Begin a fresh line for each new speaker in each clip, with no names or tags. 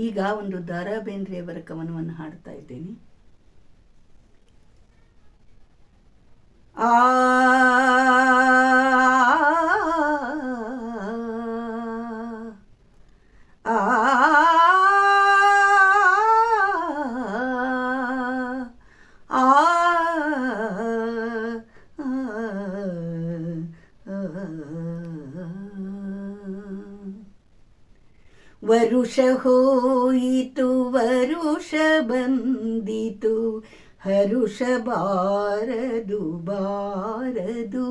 ಈಗ ಒಂದು ದ ರಾ ಬೇಂದ್ರೆಯವರ ಕವನವನ್ನು ಹಾಡ್ತಾ ಇದ್ದೇನೆ. ಆ ವರುಷ ಹೋಯಿತು ವರುಷ ಬಂದಿತು ಹರುಷ ಬಾರದು ಬಾರದು.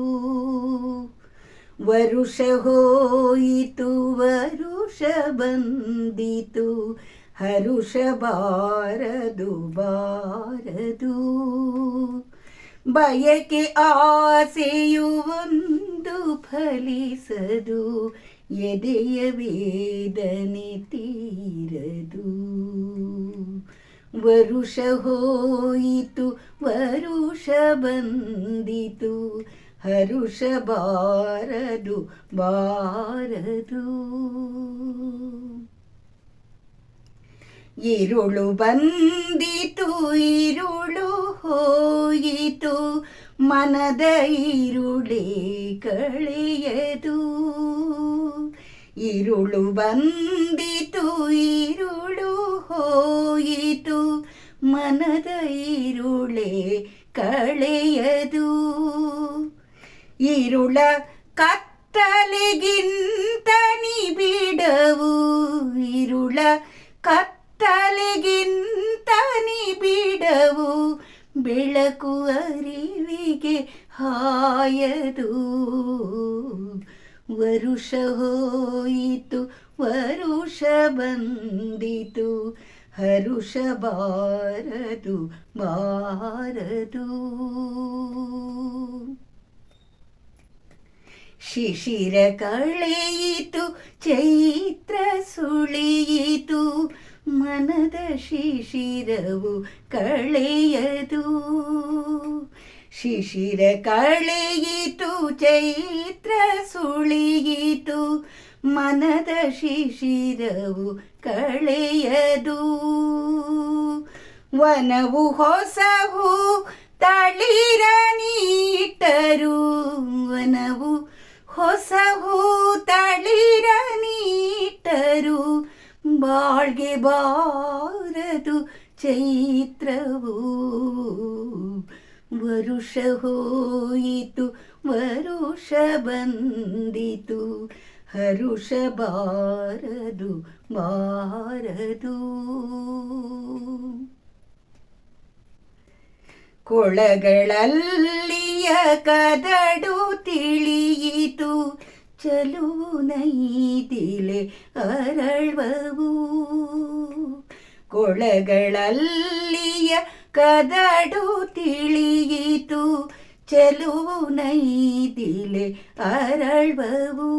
ವರುಷ ಹೋಯಿತು ವರುಷ ಬಂದಿತು ಹರುಷ ಬಾರದು ಬಾರದು. ಬಯಕೆ ಆಸೆಯು ಒಂದು ಫಲಿಸದು ಎದೆಯ ವೇದನೆ ತೀರದು. ವರುಷ ಹೋಯಿತು ವರುಷ ಬಂದಿತು ಹರುಷ ಬಾರದು ಬಾರದು. ಇರುಳು ಬಂದಿತು ಇರುಳು ಹೋಯಿತು ಮನದ ಇರುಳೇ ಕಳೆಯದು. ಇರುಳು ಬಂದಿತು ಇರುಳು ಹೋಯಿತು ಮನದ ಇರುಳೇ ಕಳೆಯದು. ಇರುಳ ಕತ್ತಲೆಗಿಂತ ನಿಬಿಡವು ಇರುಳ ಕತ್ತಲೆಗಿಂತ ನಿಬಿಡವು. ಬೆಳಕು ಅರಿವಿಗೆ ಹಾಯದು. ವರುಷ ಹೋಯಿತು ವರುಷ ಬಂದಿತು ಹರುಷ ಬಾರದು ಬಾರದು. ಶಿಶಿರ ಕಳೆಯಿತು ಚೈತ್ರ ಸುಳಿಯಿತು ಮನದ ಶಿಶಿರವು ಕಳೆಯದು. ಶಿಶಿರ ಕಳೆಯಿತು ಚೈತ್ರ ಸುಳಿಯಿತು ಮನದ ಶಿಶಿರವು ಕಳೆಯದು. ವನವು ಹೊಸವು ತಳಿರ ನೀಟರು ವನವು ಹೊಸವು ತಳಿರ ನೀಟರು. ಬಾಳ್ಗೆ ಬಾರದು ಚೈತ್ರವು. ವರುಷ ಹೋಯಿತು ವರುಷ ಬಂದಿತು ಹರುಷ ಬಾರದು ಬಾರದು. ಕೊಳಗಳಲ್ಲಿಯ ಕದಡು ತಿಳಿಯಿತು ಚಲುವು ನೈದಿಲೆ ಅರಳ್ವವು. ಕೊಳಗಳಲ್ಲಿಯ ಕದಡು ತಿಳಿಯಿತು ಚೆಲುವು ನೈದಿಲೆ ಅರಳ್ವವು.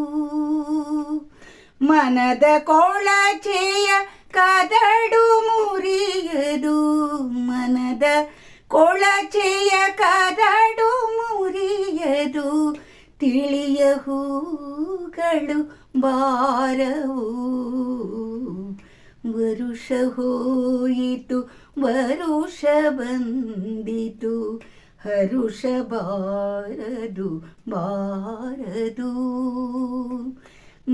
ಮನದ ಕೊಳಚೆಯ ಕದಡು ಮುರಿಯದು ಮನದ ಕೊಳಚೆಯ ಕದಡು ಮುರಿಯದು. ತಿಳಿಯ ಹೂಗಳು ಬಾರವು. ವರುಷ ಹೋಯಿತು ವರುಷ ಬಂದಿತು ಹರುಷ ಬಾರದು ಬಾರದು.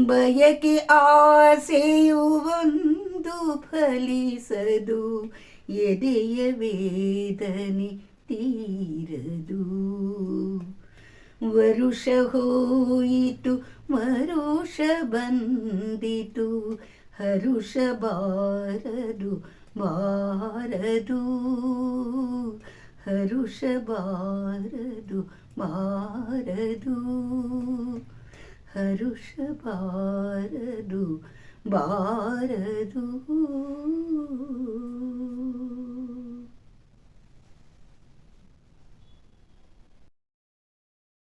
ಬಯಕೆ ಆಸೆಯು ಒಂದು ಫಲಿಸದು ಎದೆಯ ವೇದನೆ ತೀರದು. ವರುಷ ಹೋಯಿತು ವರುಷ ಬಂದಿತು ಹರುಷ ಬಾರದು ಬಾರದು. ಹರುಷ ಬಾರದು ಬಾರದು ಹರುಷ ಬಾರದು ಬಾರದು.